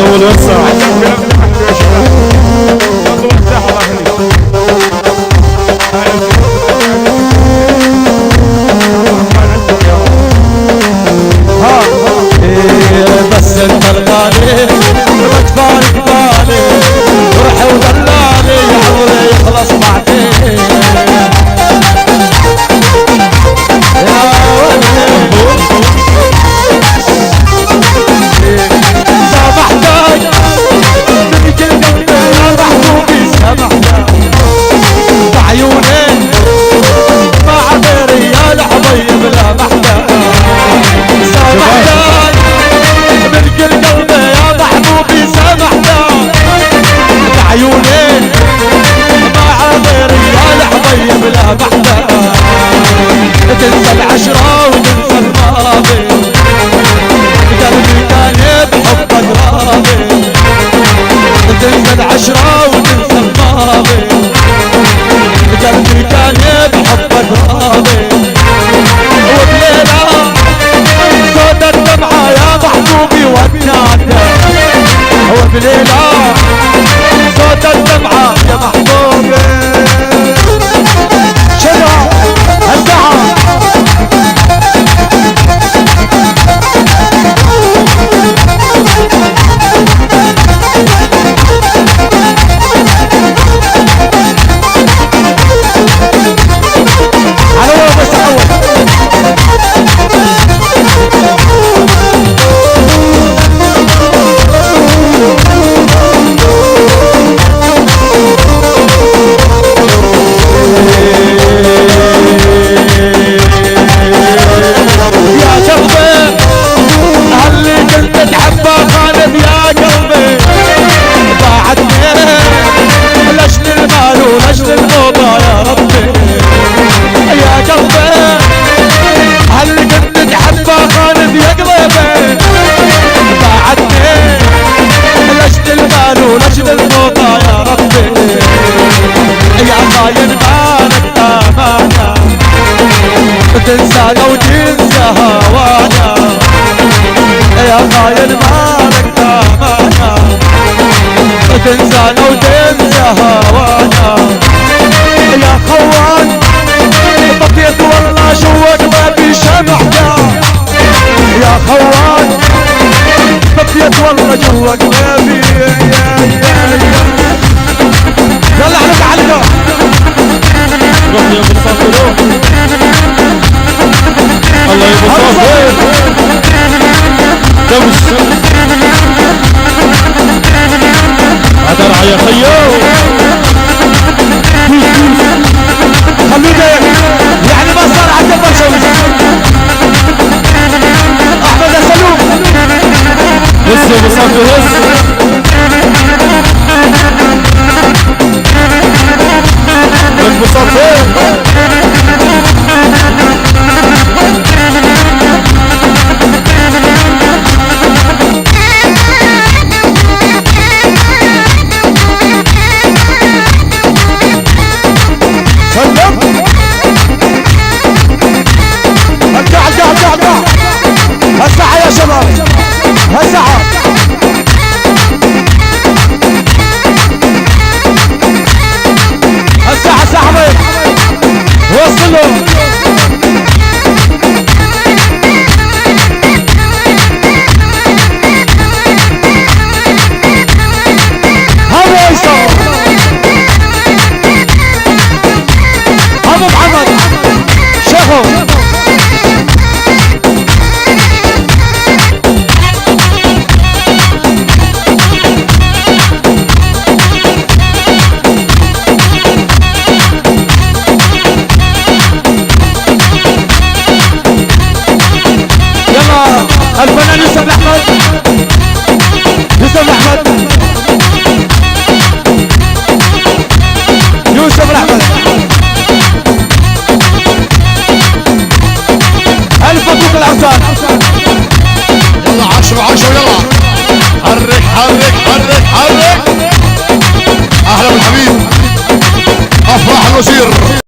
طول وسع بس انت الغالي ما تفارق بالي روحي ودلالي عمري يخلص بعدين تنسى العشرة وتنسى الماضي قلبي كان بحبك راضي تنسى العشرة وتنسى الماضي قلبي كان بحبك راضي وبليلة صوت الدمعة يا محبوبي ودنانا وبليلة صوت الدمعة يا محبوبي ونجد الموضة يا ربي يا خاين مالك امانة تنسانا وتنسى هوانا يا خاين مالك امانة تنسانا وتنسى هوانا يا خوان بقيت والله شوق ما في شمعنا يا خوان بقيت والله جوك ما في يلا عليك عليك روح يا مصطفى روح الله يبصر دمش عدرع يا خيو خلوده يعني ما صار حتى بشوي احمد السلوم هز يا مصطفى هز هالساعة يا شباب هالساعة هالساعة ساعة بيض وصلوا هذا يصور ابو محمد شيخو الفنان يوسف احمد يوسف احمد يوسف احمد الفقوق العرسان يلا 10 يلا حرك حرك حرك حرك اهلا بالحبيب افراح الوزير